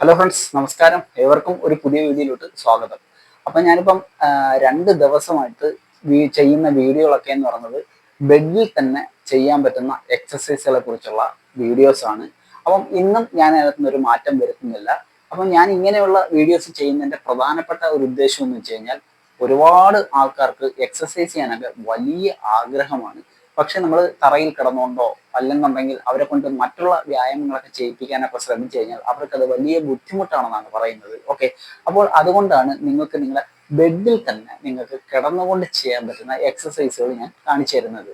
Hello friends, നമസ്കാരം. ഏവർക്കും ഒരു പുതിയ വീഡിയോയിലോട്ട് സ്വാഗതം. അപ്പം ഞാനിപ്പം 2 ദിവസമായിട്ട് ചെയ്യുന്ന വീഡിയോകളൊക്കെ എന്ന് പറയുന്നത് ബെഡിൽ തന്നെ ചെയ്യാൻ പറ്റുന്ന എക്സസൈസുകളെ കുറിച്ചുള്ള വീഡിയോസ് ആണ്. അപ്പം ഇന്നും ഞാൻ അതിനകത്തുനിന്ന് ഒരു മാറ്റം വരുത്തുന്നില്ല. അപ്പം ഞാൻ ഇങ്ങനെയുള്ള വീഡിയോസ് ചെയ്യുന്നതിൻ്റെ പ്രധാനപ്പെട്ട ഒരു ഉദ്ദേശം എന്ന് വെച്ച് കഴിഞ്ഞാൽ, ഒരുപാട് ആൾക്കാർക്ക് എക്സസൈസ് ചെയ്യാനൊക്കെ വലിയ ആഗ്രഹമാണ്. പക്ഷെ നമ്മൾ തറയിൽ കിടന്നുകൊണ്ടോ അല്ലെന്നുണ്ടെങ്കിൽ അവരെ കൊണ്ട് മറ്റുള്ള വ്യായാമങ്ങളൊക്കെ ചെയ്യിപ്പിക്കാനൊക്കെ ശ്രമിച്ചു കഴിഞ്ഞാൽ അവർക്കത് വലിയ ബുദ്ധിമുട്ടാണെന്നാണ് പറയുന്നത്. ഓക്കെ, അപ്പോൾ അതുകൊണ്ടാണ് നിങ്ങളുടെ ബെഡിൽ തന്നെ നിങ്ങൾക്ക് കിടന്നുകൊണ്ട് ചെയ്യാൻ പറ്റുന്ന എക്സസൈസുകൾ ഞാൻ കാണിച്ചു തരുന്നത്.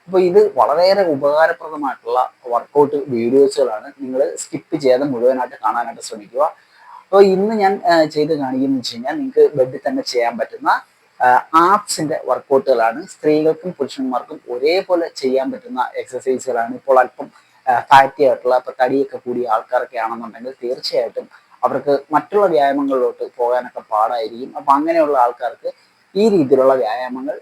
അപ്പോൾ ഇത് വളരെയേറെ ഉപകാരപ്രദമായിട്ടുള്ള വർക്കൗട്ട് വീഡിയോസുകളാണ്. നിങ്ങൾ സ്കിപ്പ് ചെയ്യാതെ മുഴുവനായിട്ട് കാണാനായിട്ട് ശ്രമിക്കുക. അപ്പോൾ ഇന്ന് ഞാൻ ചെയ്ത് കാണിക്കുന്നത് വെച്ച് കഴിഞ്ഞാൽ, നിങ്ങൾക്ക് ബെഡിൽ തന്നെ ചെയ്യാൻ പറ്റുന്ന ആപ്സിന്റെ വർക്കൗട്ടുകളാണ്. സ്ത്രീകൾക്കും പുരുഷന്മാർക്കും ഒരേപോലെ ചെയ്യാൻ പറ്റുന്ന എക്സസൈസുകളാണ്. ഇപ്പോൾ അല്പം ഫാറ്റി ആയിട്ടുള്ള, ഇപ്പൊ തടിയൊക്കെ കൂടിയ ആൾക്കാരൊക്കെ ആണെന്നുണ്ടെങ്കിൽ തീർച്ചയായിട്ടും അവർക്ക് മറ്റുള്ള വ്യായാമങ്ങളിലോട്ട് പോകാനൊക്കെ പാടായിരിക്കും. അപ്പൊ അങ്ങനെയുള്ള ആൾക്കാർക്ക് ഈ രീതിയിലുള്ള വ്യായാമങ്ങൾ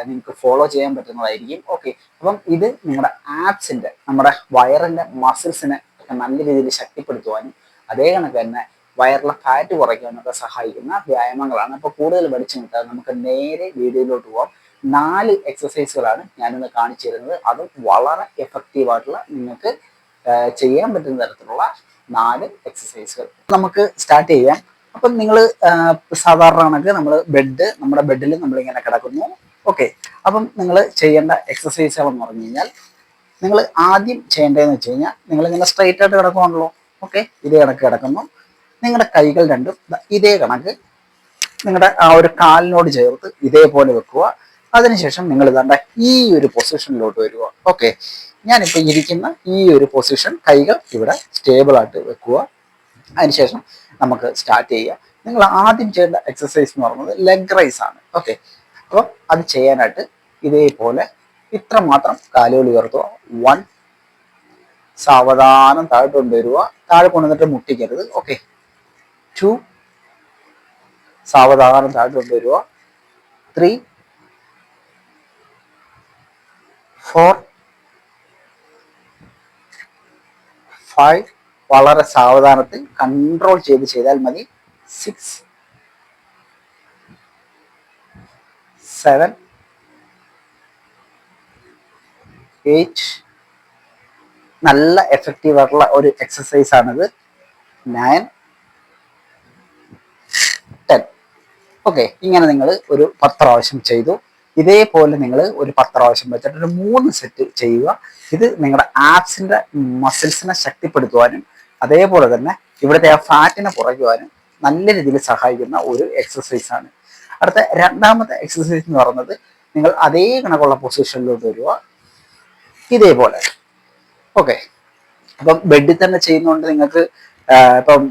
നിങ്ങൾക്ക് ഫോളോ ചെയ്യാൻ പറ്റുന്നതായിരിക്കും. ഓക്കെ, അപ്പം ഇത് നിങ്ങളുടെ ആപ്സിന്റെ, നമ്മുടെ വയറിന്റെ മസിൽസിനെ ഒക്കെ നല്ല രീതിയിൽ ശക്തിപ്പെടുത്തുവാനും അതേ കണക്ക് തന്നെ വയറിലെ ഫാറ്റ് കുറയ്ക്കാനൊക്കെ സഹായിക്കുന്ന വ്യായാമങ്ങളാണ്. അപ്പോൾ കൂടുതൽ പഠിച്ചു കിട്ടാൻ നമുക്ക് നേരെ വീഡിയോയിലോട്ട് പോകാം. 4 എക്സസൈസുകളാണ് ഞാനിന്ന് കാണിച്ചു തരുന്നത്. അതും വളരെ എഫക്റ്റീവായിട്ടുള്ള, നിങ്ങൾക്ക് ചെയ്യാൻ പറ്റുന്ന തരത്തിലുള്ള 4 എക്സസൈസുകൾ. നമുക്ക് സ്റ്റാർട്ട് ചെയ്യാം. അപ്പം നിങ്ങൾ സാധാരണ കണക്ക് നമ്മുടെ ബെഡിൽ നമ്മളിങ്ങനെ കിടക്കുന്നു. ഓക്കെ, അപ്പം നിങ്ങൾ ചെയ്യേണ്ട എക്സസൈസുകൾ എന്ന് പറഞ്ഞു കഴിഞ്ഞാൽ, നിങ്ങൾ ആദ്യം ചെയ്യേണ്ടതെന്ന് വെച്ച് കഴിഞ്ഞാൽ, നിങ്ങളിങ്ങനെ സ്ട്രെയിറ്റ് ആയിട്ട് കിടക്കുവാണല്ലോ. ഓക്കെ, ഇതേ കണക്ക് കിടക്കുന്നു. നിങ്ങളുടെ കൈകൾ രണ്ടും ഇതേ കണക്ക് നിങ്ങളുടെ ആ ഒരു കാലിനോട് ചേർത്ത് ഇതേപോലെ വെക്കുക. അതിനുശേഷം നിങ്ങൾ ഇതാണ്ട ഈ ഒരു പൊസിഷനിലോട്ട് വരിക. ഓക്കെ, ഞാനിപ്പോൾ ഇരിക്കുന്ന ഈ ഒരു പൊസിഷൻ, കൈകൾ ഇവിടെ സ്റ്റേബിൾ ആയിട്ട് വെക്കുക. അതിനുശേഷം നമുക്ക് സ്റ്റാർട്ട് ചെയ്യാം. നിങ്ങൾ ആദ്യം ചെയ്യേണ്ട എക്സസൈസ് എന്ന് പറയുന്നത് ലെഗ് റൈസ് ആണ്. ഓക്കെ, അപ്പോൾ അത് ചെയ്യാനായിട്ട് ഇതേപോലെ ഇത്ര മാത്രം കാലുകൾ ഉയർത്തുക. 1, സാവധാനം താഴെ കൊണ്ടുവരിക. താഴെ കൊണ്ടുവന്നിട്ട് മുട്ടിക്കരുത്. ഓക്കെ, 2, സാവധാനം താഴെ കൊണ്ടുവരിക. 3, 4, 5, വളരെ സാവധാനത്തിൽ കൺട്രോൾ ചെയ്താൽ മതി. 6, 7, 8, നല്ല എഫക്റ്റീവ് ആയിട്ടുള്ള ഒരു എക്സസൈസ് ആണിത്. 9, 10. ഓക്കെ, ഇങ്ങനെ നിങ്ങൾ ഒരു 10 പ്രാവശ്യം ചെയ്തു. ഇതേപോലെ നിങ്ങൾ ഒരു 10 പ്രാവശ്യം വെച്ചിട്ട് ഒരു 3 സെറ്റ് ചെയ്യുക. ഇത് നിങ്ങളുടെ ആപ്സിന്റെ മസിൽസിനെ ശക്തിപ്പെടുത്തുവാനും അതേപോലെ തന്നെ ഇവിടുത്തെ ആ ഫാറ്റിനെ കുറയ്ക്കുവാനും നല്ല രീതിയിൽ സഹായിക്കുന്ന ഒരു എക്സസൈസ് ആണ്. അടുത്ത രണ്ടാമത്തെ എക്സസൈസ് എന്ന് പറയുന്നത്, നിങ്ങൾ അതേ കണക്കുള്ള പൊസിഷനിലോട്ട് വരിക. ഇതേപോലെ. ഓക്കെ, അപ്പം ബെഡിൽ തന്നെ ചെയ്യുന്നതുകൊണ്ട് നിങ്ങൾക്ക് ഇപ്പം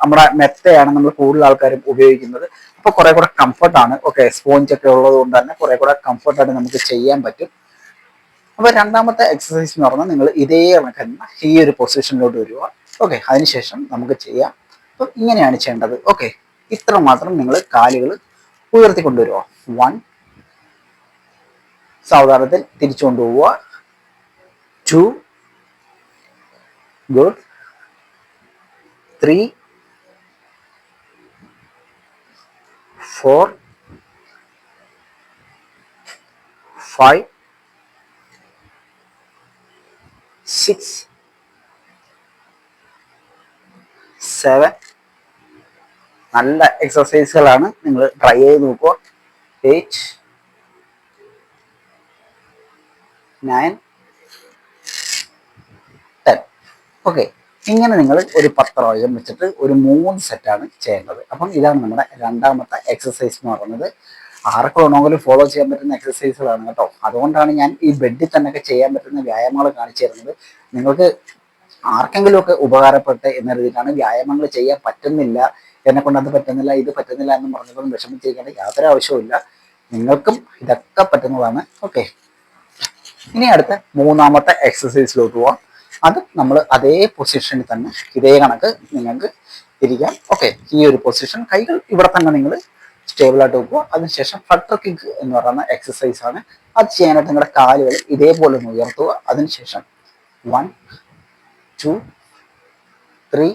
നമ്മുടെ മെത്തയാണ് നമ്മൾ കൂടുതൽ ആൾക്കാരും ഉപയോഗിക്കുന്നത്. അപ്പോൾ കുറെ കൂടെ കംഫർട്ടാണ്. ഓക്കെ, സ്പോഞ്ച് ഒക്കെ ഉള്ളത് കൊണ്ട് തന്നെ കുറെ കൂടെ കംഫർട്ടായിട്ട് നമുക്ക് ചെയ്യാൻ പറ്റും. അപ്പോൾ രണ്ടാമത്തെ എക്സസൈസ് എന്ന് പറഞ്ഞാൽ, നിങ്ങൾ ഇതേ കണക്ക് ഈ ഒരു പൊസിഷനിലോട്ട് വരിക. ഓക്കെ, അതിനുശേഷം നമുക്ക് ചെയ്യാം. അപ്പം ഇങ്ങനെയാണ് ചെയ്യേണ്ടത്. ഓക്കെ, ഇത്ര മാത്രം നിങ്ങൾ കാലുകൾ ഉയർത്തിക്കൊണ്ടുവരിക. 1, സാവധാനത്തിൽ തിരിച്ചു കൊണ്ടുപോവുക. 2, ഗുഡ്. 3, 4, 5, 6, 7. നല്ല എക്സസൈസുകളാണ്, നിങ്ങൾ ട്രൈ ചെയ്ത് നോക്കുക. 8, 9, 10. ഓക്കെ, ഇങ്ങനെ നിങ്ങൾ ഒരു 10 പ്രാവശ്യം വെച്ചിട്ട് ഒരു 3 സെറ്റാണ് ചെയ്യേണ്ടത്. അപ്പം ഇതാണ് നമ്മുടെ രണ്ടാമത്തെ എക്സസൈസ് എന്ന് പറയുന്നത്. ആർക്ക് വേണമെങ്കിലും ഫോളോ ചെയ്യാൻ പറ്റുന്ന എക്സസൈസുകളാണ് കേട്ടോ. അതുകൊണ്ടാണ് ഞാൻ ഈ ബെഡിൽ തന്നെ ചെയ്യാൻ പറ്റുന്ന വ്യായാമങ്ങൾ കാണിച്ചു തരുന്നത്. നിങ്ങൾക്ക് ആർക്കെങ്കിലും ഒക്കെ ഉപകാരപ്പെട്ട് എന്ന രീതിയിലാണ്. വ്യായാമങ്ങൾ ചെയ്യാൻ പറ്റുന്നില്ല, എന്നെ കൊണ്ട് അത് പറ്റുന്നില്ല, ഇത് പറ്റുന്നില്ല എന്ന് പറഞ്ഞതൊന്നും വിഷമിച്ചിരിക്കേണ്ട യാതൊരു ആവശ്യവുമില്ല. നിങ്ങൾക്കും ഇതൊക്കെ പറ്റുന്നതാണ്. ഓക്കെ, ഇനി അടുത്ത മൂന്നാമത്തെ എക്സസൈസിലോട്ട് പോവാം. അത് നമ്മൾ അതേ പൊസിഷനിൽ തന്നെ ഇതേ കണക്ക് നിങ്ങൾക്ക് ഇരിക്കാം. ഓക്കെ, ഈ ഒരു പൊസിഷൻ, കൈകൾ ഇവിടെ തന്നെ നിങ്ങൾ സ്റ്റേബിൾ ആയിട്ട് വെക്കുക. അതിനുശേഷം ഫ്ലട്ടർ കിക്ക് എന്ന് പറയുന്ന എക്സസൈസ് ആണ്. അത് ചെയ്യാനായിട്ട് നിങ്ങളുടെ കാലുകൾ ഇതേപോലെ ഒന്ന് ഉയർത്തുക. അതിനുശേഷം 1, 2, 3,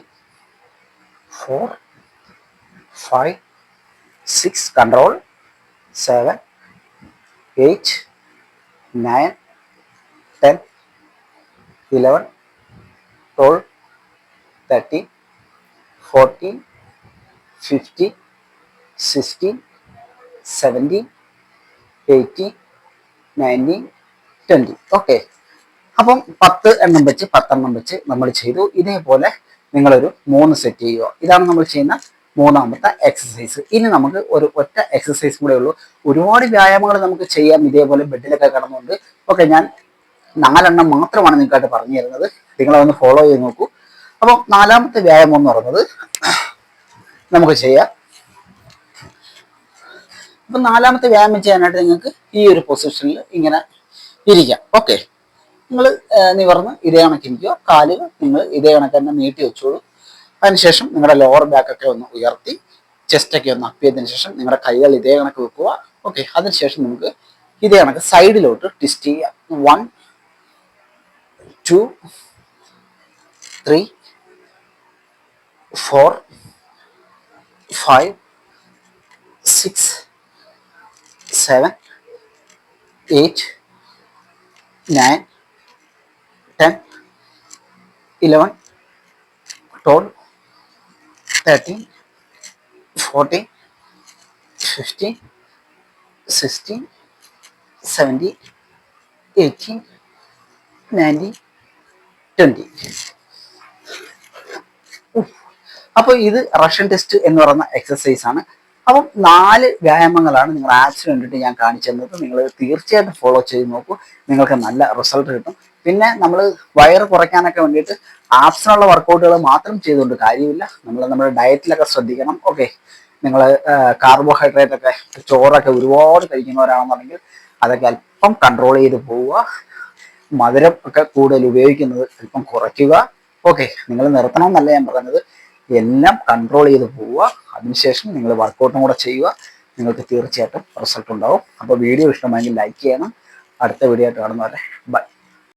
4, 5, 6, control, 7, 8, 9, 10, 11, 12, 13, 14, 15, 16, 17, 18, 19, 20. ഓക്കെ, അപ്പം 10 എണ്ണം വെച്ച് നമ്മൾ ചെയ്തു. ഇതേപോലെ നിങ്ങളൊരു 3 സെറ്റ് ചെയ്യുക. ഇതാണ് നമ്മൾ ചെയ്യുന്ന മൂന്നാമത്തെ എക്സസൈസ്. ഇനി നമുക്ക് ഒരു ഒറ്റ എക്സസൈസ് കൂടെ ഉള്ളൂ. ഒരുപാട് വ്യായാമങ്ങൾ നമുക്ക് ചെയ്യാം ഇതേപോലെ ബെഡിലൊക്കെ കിടന്നുകൊണ്ട്. ഓക്കെ, ഞാൻ 4 എണ്ണം മാത്രമാണ് നിങ്ങൾക്കായിട്ട് പറഞ്ഞു തരുന്നത്. നിങ്ങളതൊന്ന് ഫോളോ ചെയ്ത് നോക്കൂ. അപ്പം 4-മത്തെ വ്യായാമം എന്ന് പറയുന്നത് നമുക്ക് ചെയ്യാം. അപ്പം 4-മത്തെ വ്യായാമം ചെയ്യാനായിട്ട് നിങ്ങൾക്ക് ഈ ഒരു പൊസിഷനിൽ ഇങ്ങനെ ഇരിക്കാം. ഓക്കെ, നിങ്ങൾ നിവർന്ന് ഇതേ കണക്കിരിക്കുക. കാല് നിങ്ങൾ ഇതേ കണക്ക് തന്നെ നീട്ടി വെച്ചോളൂ. അതിനുശേഷം നിങ്ങളുടെ ലോവർ ബാക്ക് ഒക്കെ ഒന്ന് ഉയർത്തി ചെസ്റ്റൊക്കെ ഒന്ന് അപ്പ് ചെയ്തതിനു ശേഷം നിങ്ങളുടെ കൈകൾ ഇതേ കണക്ക് വെക്കുക. ഓക്കെ, അതിനുശേഷം നമുക്ക് ഇതേ കണക്ക് സൈഡിലോട്ട് ട്വിസ്റ്റ് ചെയ്യാം. 1, 2, 3, 4, 5, 6, 7, 8, 9, 10, 11, 12, 13, 14, 15, 16, 17, 18, 19, 20. അപ്പോൾ ഇത് റഷ്യൻ ടെസ്റ്റ് എന്ന് പറയുന്ന എക്സസൈസ് ആണ്. അപ്പം 4 വ്യായാമങ്ങളാണ് നിങ്ങൾ ആപ്സിന് വേണ്ടിയിട്ട് ഞാൻ കാണിച്ചു തന്നത്. നിങ്ങൾ തീർച്ചയായിട്ടും ഫോളോ ചെയ്ത് നോക്കൂ, നിങ്ങൾക്ക് നല്ല റിസൾട്ട് കിട്ടും. പിന്നെ നമ്മൾ വയറ് കുറയ്ക്കാനൊക്കെ വേണ്ടിയിട്ട് ആപ്സിനുള്ള വർക്കൗട്ടുകൾ മാത്രം ചെയ്തുകൊണ്ട് കാര്യമില്ല. നമ്മൾ നമ്മുടെ ഡയറ്റിലൊക്കെ ശ്രദ്ധിക്കണം. ഓക്കെ, നിങ്ങൾ കാർബോഹൈഡ്രേറ്റ് ഒക്കെ ചോറൊക്കെ ഒരുപാട് കഴിക്കുന്നവരാണെന്നുണ്ടെങ്കിൽ അതൊക്കെ അല്പം കൺട്രോൾ ചെയ്ത് പോവുക. മധുരം ഒക്കെ കൂടുതൽ ഉപയോഗിക്കുന്നത് അല്പം കുറയ്ക്കുക. ഓക്കെ, നിങ്ങൾ നിർത്തണമെന്നല്ല ഞാൻ പറഞ്ഞത്, എല്ലാം കൺട്രോൾ ചെയ്ത് പോവുക. അതിനുശേഷം നിങ്ങൾ വർക്കൗട്ടും കൂടെ ചെയ്യുക. നിങ്ങൾക്ക് തീർച്ചയായിട്ടും റിസൾട്ട് ഉണ്ടാവും. അപ്പോൾ വീഡിയോ ഇഷ്ടമായെങ്കിൽ ലൈക്ക് ചെയ്യണം. അടുത്ത വീഡിയോ ആയിട്ട് കാണുന്നവരെ ബൈ.